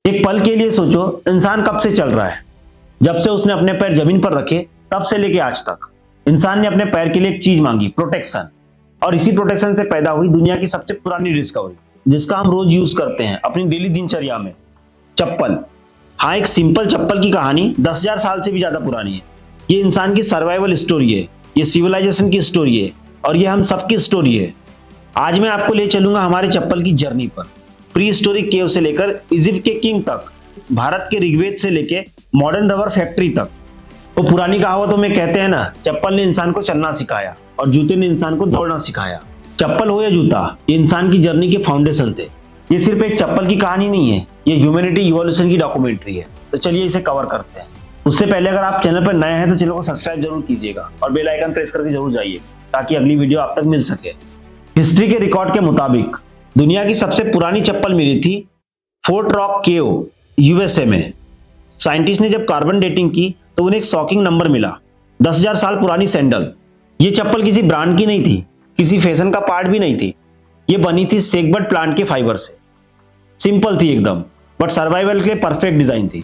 एक पल के लिए सोचो, इंसान कब से चल रहा है? जब से उसने अपने पैर जमीन पर रखे तब से लेके आज तक इंसान ने अपने पैर के लिए एक चीज मांगी, प्रोटेक्शन। और इसी प्रोटेक्शन से पैदा हुई दुनिया की सबसे पुरानी डिस्कवरी, जिसका हम रोज यूज करते हैं अपनी डेली दिनचर्या में, चप्पल। हाँ, एक सिंपल चप्पल की कहानी 10,000 साल से भी ज्यादा पुरानी है। ये इंसान की सर्वाइवल स्टोरी है, ये सिविलाइजेशन की स्टोरी है, और ये हम सबकी स्टोरी है। आज मैं आपको ले चलूंगा हमारे चप्पल की जर्नी पर, प्री हिस्टोरिक केव से लेकर इजिप्ट के किंग तक, भारत के ऋग्वेद से लेकर मॉडर्न रबर फैक्ट्री तक। तो पुरानी कहावतों में कहते हैं ना, चप्पल ने इंसान को चलना सिखाया और जूते ने इंसान को दौड़ना सिखाया। चप्पल हो या जूता, ये इंसान की जर्नी के फाउंडेशन थे। ये सिर्फ एक चप्पल की कहानी नहीं है, ये ह्यूमैनिटी इवोल्यूशन की डॉक्यूमेंट्री है। तो चलिए इसे कवर करते हैं। उससे पहले अगर आप चैनल पर नए हैं तो चैनल को सब्सक्राइब जरूर कीजिएगा और बेल आइकन प्रेस करके जरूर जाइए ताकि अगली वीडियो आप तक मिल सके। हिस्ट्री के रिकॉर्ड के मुताबिक दुनिया की सबसे पुरानी चप्पल मिली थी फोर्ट रॉक केव, यूएसए में। साइंटिस्ट ने जब कार्बन डेटिंग की तो उन्हें एक शॉकिंग नंबर मिला, 10,000 साल पुरानी सैंडल। ये चप्पल किसी ब्रांड की नहीं थी, किसी फैशन का पार्ट भी नहीं थी। ये बनी थी सेगबर्ड प्लांट के फाइबर से। सिंपल थी एकदम, बट सर्वाइवल के परफेक्ट डिजाइन थी।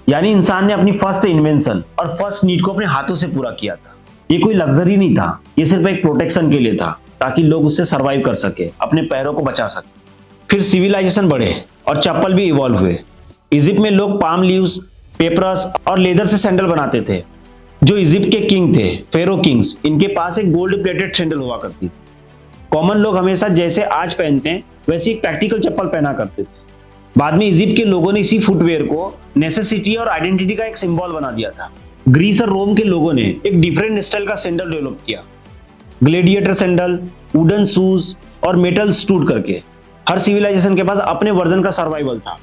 यानी इंसान ने अपनी फर्स्ट इन्वेंशन और फर्स्ट नीड को अपने हाथों से पूरा किया था। ये कोई लग्जरी नहीं था, ये सिर्फ एक प्रोटेक्शन के लिए था, ताकि लोग उससे सर्वाइव कर सके, अपने पैरों को बचा सके। फिर सिविलाइजेशन बढ़े और चप्पल भी इवॉल्व हुए। इजिप्ट में लोग पाम लीव्स, पेपरस और लेदर से सैंडल बनाते थे। जो इजिप्ट के किंग थे, फेरो किंग्स, इनके पास एक गोल्ड प्लेटेड सैंडल हुआ करती थी। कॉमन लोग हमेशा जैसे आज पहनते हैं वैसे एक प्रैक्टिकल चप्पल पहना करते थे। बाद में इजिप्ट के लोगों ने इसी फुटवेयर को नेसेसिटी और आइडेंटिटी का एक सिंबल बना दिया था। ग्रीस और रोम के लोगों ने एक डिफरेंट स्टाइल का सैंडल डेवलप किया, ग्लेडिएटर सैंडल, वुडन शूज और मेटल स्टूड करके। हर सिविलाइजेशन के पास अपने वर्जन का सर्वाइवल था।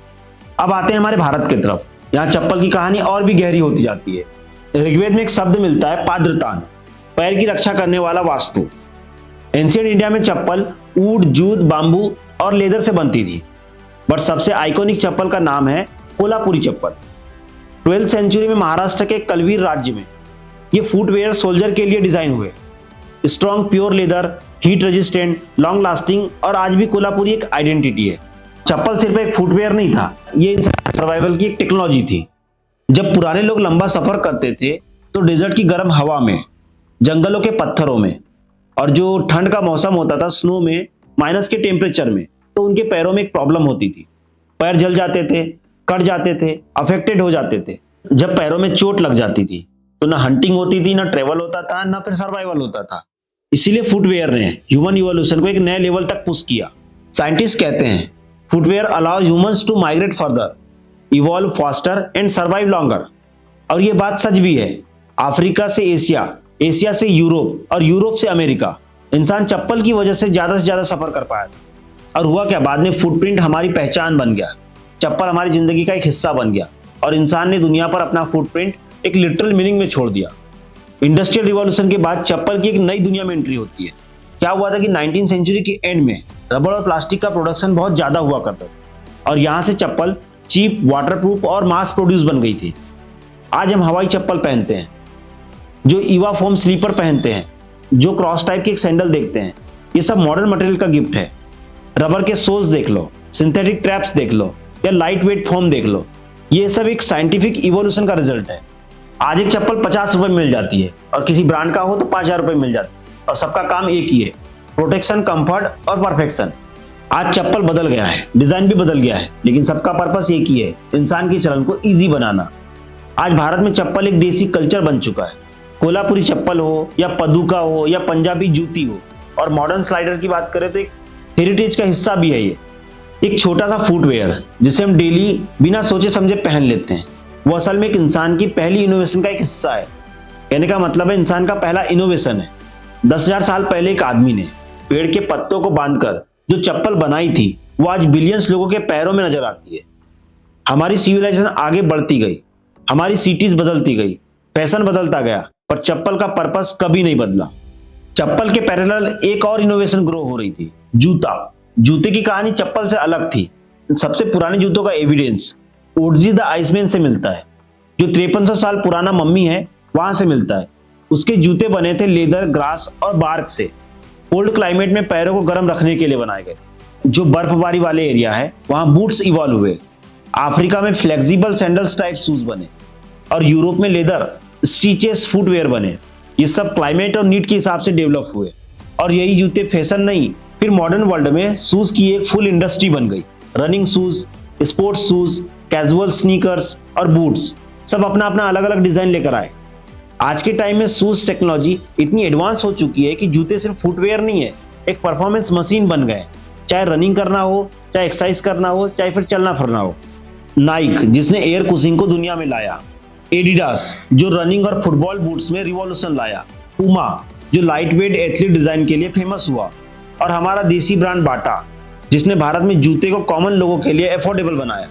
अब आते हैं हमारे भारत की तरफ। यहाँ चप्पल की कहानी और भी गहरी होती जाती है। ऋग्वेद में एक शब्द मिलता है, पाद्रतान, पैर की रक्षा करने वाला वास्तु। एंशिएंट इंडिया में चप्पल ऊड, जूट, बांबू और लेदर से बनती थी, बट सबसे आइकॉनिक चप्पल का नाम है कोल्हापुरी चप्पल। 12th सेंचुरी में महाराष्ट्र के कलवीर राज्य में ये फुटवेयर सोल्जर के लिए डिजाइन हुए। Strong pure leather, heat resistant, long lasting, और आज भी कोल्हापुरी एक आइडेंटिटी है। चप्पल सिर्फ एक फुटवेयर नहीं था, ये सर्वाइवल की एक टेक्नोलॉजी थी। जब पुराने लोग लंबा सफर करते थे तो डेजर्ट की गर्म हवा में, जंगलों के पत्थरों में, और जो ठंड का मौसम होता था, स्नो में, माइनस के टेम्परेचर में, तो उनके पैरों में एक प्रॉब्लम होती थी। पैर जल जाते थे, कट जाते थे, अफेक्टेड हो जाते थे। जब पैरों में चोट लग जाती थी तो ना हंटिंग होती थी, ना ट्रेवल होता था, ना फिर सर्वाइवल होता था। इसीलिए फुटवेयर ने ह्यूमन इवोल्यूशन को एक नए लेवल तक पुश किया। साइंटिस्ट कहते हैं footwear allow humans to migrate further, evolve faster and survive longer. और ये बात सच भी है। अफ्रीका से एशिया, एशिया से यूरोप और यूरोप से अमेरिका, इंसान चप्पल की वजह से ज्यादा सफर कर पाया था। और हुआ क्या, बाद में फुटप्रिंट हमारी पहचान बन गया। चप्पल हमारी जिंदगी का एक हिस्सा बन गया और इंसान ने दुनिया पर अपना फुटप्रिंट एक लिटरल मीनिंग में छोड़ दिया। इंडस्ट्रियल रिवॉल्यूशन के बाद चप्पल की एक नई दुनिया में एंट्री होती है। क्या हुआ था कि 19th सेंचुरी के एंड में रबर और प्लास्टिक का प्रोडक्शन बहुत ज्यादा हुआ करता था और यहाँ से चप्पल चीप, वाटरप्रूफ और मास प्रोड्यूस बन गई थी। आज हम हवाई चप्पल पहनते हैं, जो ईवा फोम स्लीपर पहनते हैं, जो क्रॉस टाइप के एक सैंडल देखते हैं, ये सब मॉडर्न मटेरियल का गिफ्ट है। रबर के सोल्स देख लो, सिंथेटिक ट्रैप्स देख लो, या लाइट वेट फोम देख लो, ये सब एक साइंटिफिक इवोल्यूशन का रिजल्ट है। आज एक चप्पल 50 रुपए में मिल जाती है और किसी ब्रांड का हो तो 5,000 रुपए में मिल जाती है, और सबका काम एक ही है, प्रोटेक्शन, कंफर्ट और परफेक्शन। आज चप्पल बदल गया है, डिजाइन भी बदल गया है, लेकिन सबका पर्पस एक ही है, इंसान के चलन को इजी बनाना। आज भारत में चप्पल एक देसी कल्चर बन चुका है। कोल्हापुरी चप्पल हो या पदुका हो या पंजाबी जूती हो, और मॉडर्न स्लाइडर की बात करें तो एक हेरिटेज का हिस्सा भी है। ये एक छोटा सा फुटवेयर जिसे हम डेली बिना सोचे समझे पहन लेते हैं, वो असल में एक इंसान की पहली इनोवेशन का एक हिस्सा है। कहने का मतलब है इंसान का पहला इनोवेशन है। 10,000 साल पहले एक आदमी ने पेड़ के पत्तों को बांधकर जो चप्पल बनाई थी, वो आज बिलियंस लोगों के पैरों में नजर आती है। हमारी सिविलाइजेशन आगे बढ़ती गई, हमारी सिटीज बदलती गई, फैशन बदलता गया, पर चप्पल का पर्पस कभी नहीं बदला। चप्पल के पैरेलल एक और इनोवेशन ग्रो हो रही थी, जूता। जूते की कहानी चप्पल से अलग थी। सबसे पुराने जूतों का एविडेंस ओडजी द आइसमैन से मिलता है, जो 5300 साल पुराना मम्मी है, वहां से मिलता है। उसके जूते बने थे लेदर, ग्रास और बार्क से। कोल्ड क्लाइमेट में पैरों को गर्म रखने के लिए बनाए गए। जो बर्फबारी वाले एरिया है, वहां बूट्स इवॉल्व हुए। अफ्रीका में फ्लेक्सिबल सैंडल्स टाइप शूज बने और यूरोप में लेदर स्टिचेस फुटवेयर बने। ये सब क्लाइमेट और नीड के हिसाब से डेवलप हुए और यही जूते फैशन नहीं, फिर मॉडर्न वर्ल्ड में शूज की एक फुल इंडस्ट्री बन गई। Running shoes, sports shoes, casual sneakers और बूट्स सब अपना अपना अलग अलग डिजाइन लेकर आए। आज के टाइम में शूज टेक्नोलॉजी इतनी एडवांस हो चुकी है कि जूते सिर्फ फुटवेयर नहीं है, एक परफॉर्मेंस मशीन बन गए। चाहे रनिंग करना हो, चाहे एक्सरसाइज करना हो, चाहे फिर चलना फिरना हो। नाइक जिसने एयर कुशिंग को दुनिया में लाया, एडिडास जो रनिंग और फुटबॉल बूट्स में रिवॉल्यूशन लाया, पूमा जो लाइट वेट एथलीट डिजाइन के लिए फेमस हुआ, और हमारा देसी ब्रांड बाटा जिसने भारत में जूते को कॉमन लोगों के लिए अफोर्डेबल बनाया।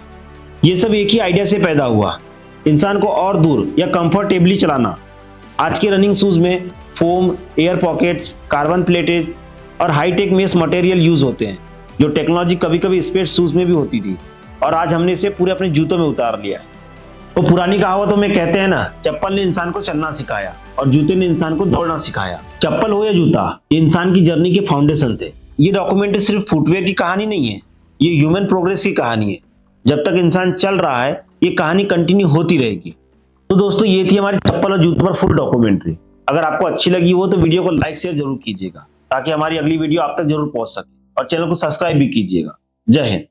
ये सब एक ही आइडिया से पैदा हुआ, इंसान को और दूर या कंफर्टेबली चलाना। आज के रनिंग शूज में foam, air pockets, carbon plated और हाईटेक मेस मटेरियल यूज होते हैं, जो टेक्नोलॉजी कभी कभी स्पेस शूज में भी होती थी और आज हमने इसे पूरे अपने जूतों में उतार लिया है। तो पुरानी कहावतों में कहते हैं ना, चप्पल ने इंसान को चलना सिखाया और जूते ने इंसान को दौड़ना सिखाया। चप्पल हो या जूता, ये इंसान की जर्नी के फाउंडेशन थे। ये डॉक्यूमेंट्री सिर्फ फुटवेयर की कहानी नहीं है, ये ह्यूमन प्रोग्रेस की कहानी है। जब तक इंसान चल रहा है ये कहानी कंटिन्यू होती रहेगी। तो दोस्तों, ये थी हमारी चप्पल और जूते पर फुल डॉक्यूमेंट्री। अगर आपको अच्छी लगी हो तो वीडियो को लाइक शेयर जरूर कीजिएगा ताकि हमारी अगली वीडियो आप तक जरूर पहुंच सके, और चैनल को सब्सक्राइब भी कीजिएगा। जय हिंद।